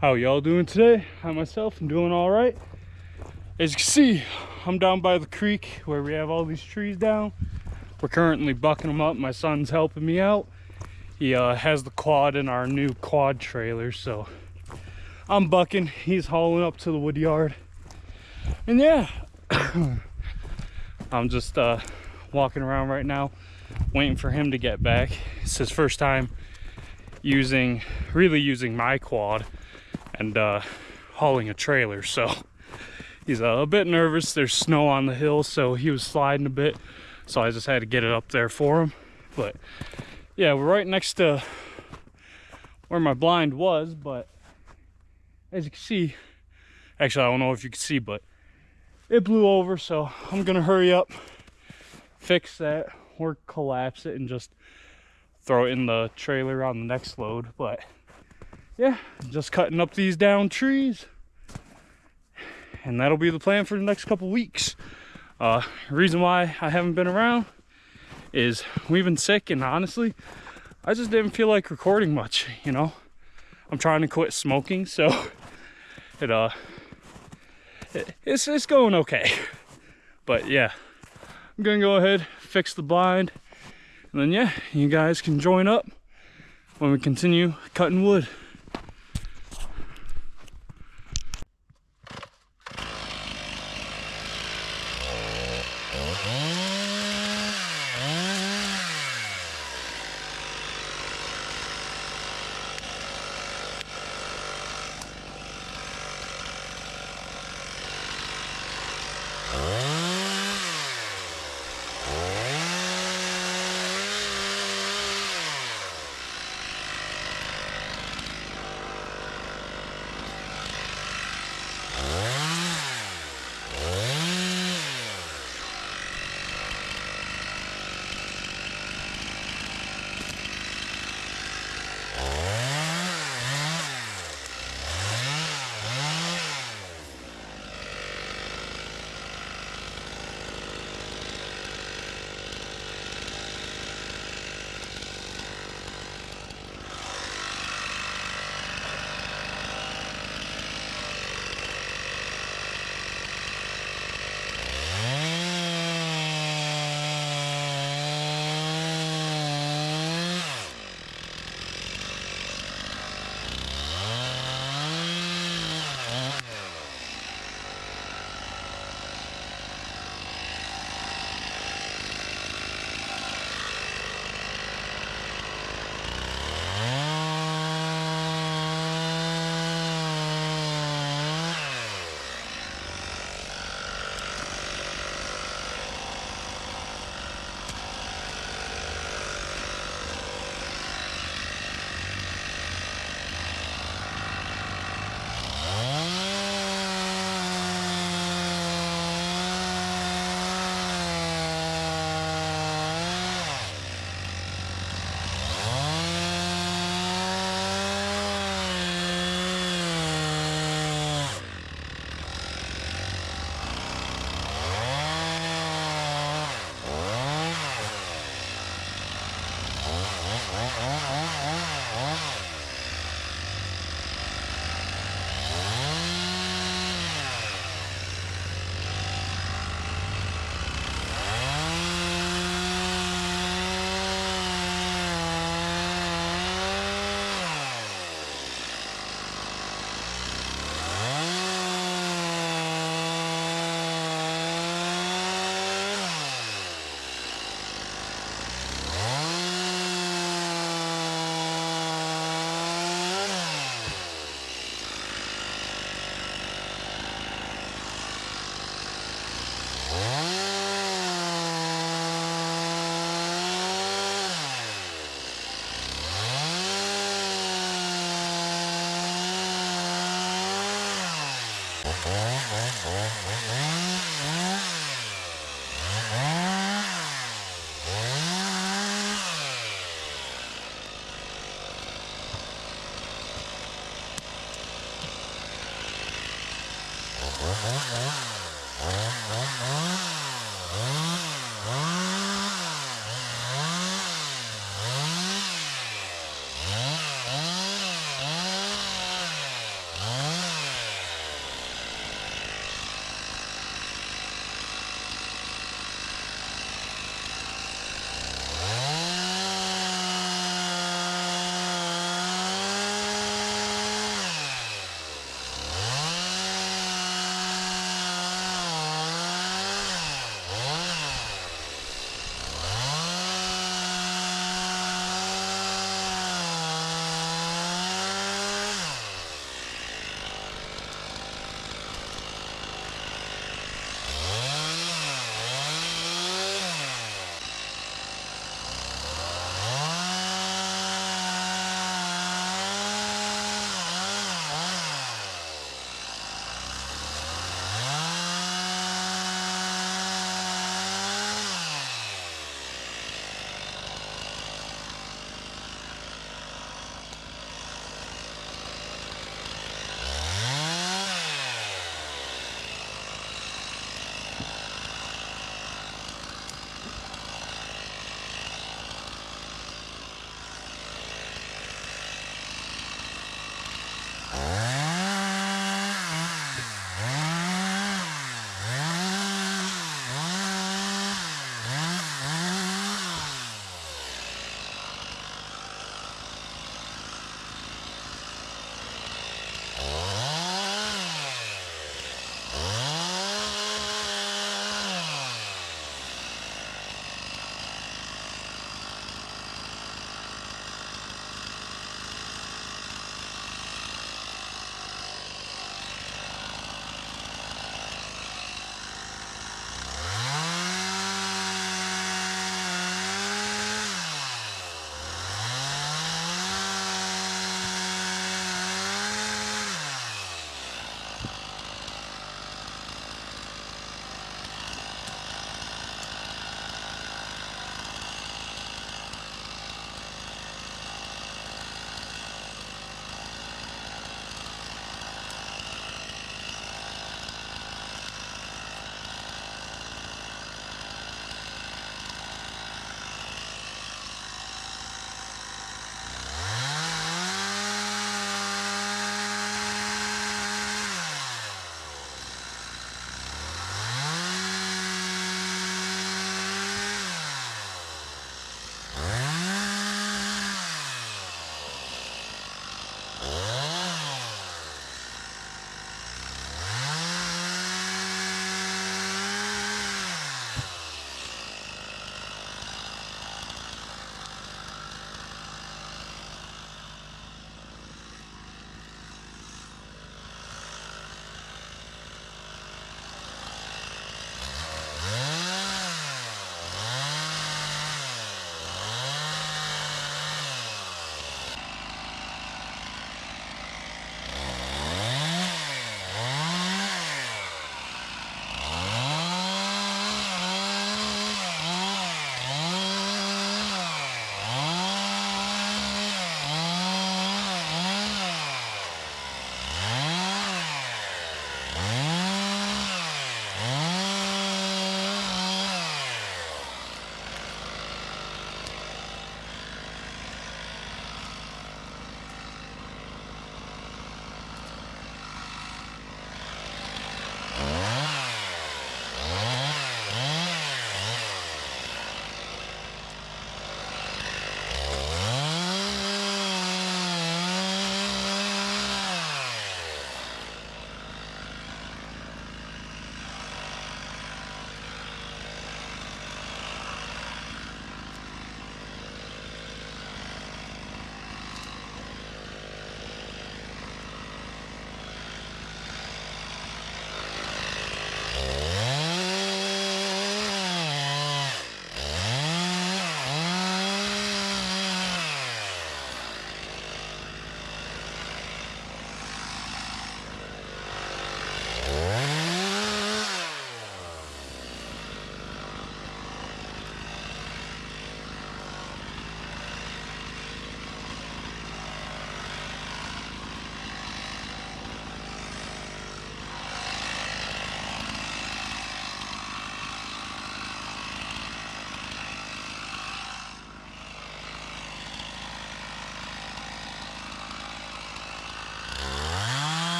How y'all doing today? I myself am doing all right. As you can see, I'm down by the creek where we have all these trees down. We're currently bucking them up. My son's helping me out. He has the quad in our new quad trailer, so I'm bucking. He's hauling up to the wood yard. And yeah, I'm just walking around right now, waiting for him to get back. It's his first time really using my quad and hauling a trailer, so he's a bit nervous. There's snow on the hill, so he was sliding a bit, so I just had to get it up there for him. But yeah, we're right next to where my blind was, but as you can see, actually I don't know if you can see, but it blew over, so I'm gonna hurry up, fix that, or collapse it and just throw it in the trailer on the next load. But yeah, just cutting up these down trees, and that'll be the plan for the next couple weeks. Reason why I haven't been around is we've been sick, and honestly, I just didn't feel like recording much, you know. I'm trying to quit smoking, so it's going okay. But yeah, I'm gonna go ahead, fix the blind, and then yeah, you guys can join up when we continue cutting wood.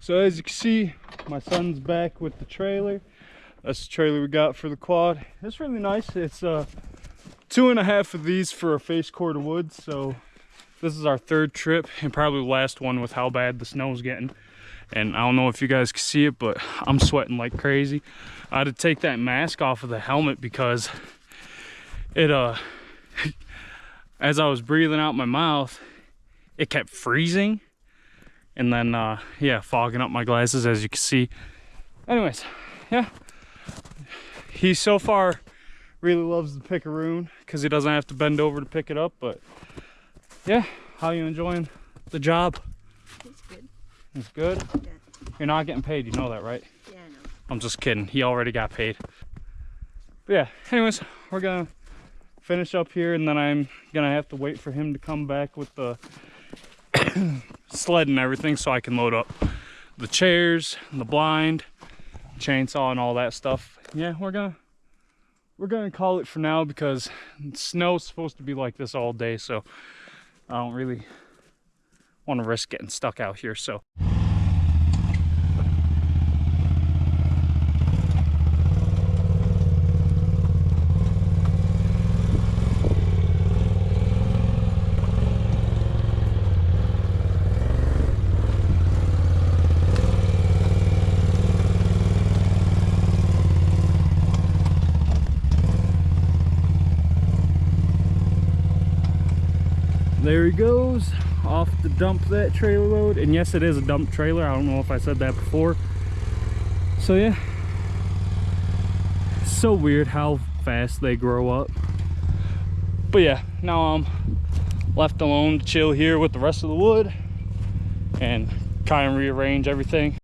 So as you can see, my son's back with the trailer. That's the trailer we got for the quad. It's really nice. It's 2.5 of these for a face cord of wood. So this is our 3rd trip and probably the last one with how bad the snow's getting. And I don't know if you guys can see it, but I'm sweating like crazy. I had to take that mask off of the helmet because it as I was breathing out my mouth, it kept freezing. And then yeah, fogging up my glasses, as you can see. Anyways, yeah, he so far really loves the pickaroon because he doesn't have to bend over to pick it up. But yeah, how you enjoying the job? It's good. It's good? Yeah. You're not getting paid, you know that, right? Yeah, I know. I'm just kidding, he already got paid. But yeah, anyways, we're gonna finish up here and then I'm gonna have to wait for him to come back with the sled and everything so I can load up the chairs and the blind, chainsaw and all that stuff. Yeah, we're gonna call it for now because snow's supposed to be like this all day, so I don't really want to risk getting stuck out here. So there he goes, off to dump that trailer load. And yes, it is a dump trailer. I don't know if I said that before. So yeah, it's so weird how fast they grow up. But yeah, now I'm left alone to chill here with the rest of the wood and kind of rearrange everything.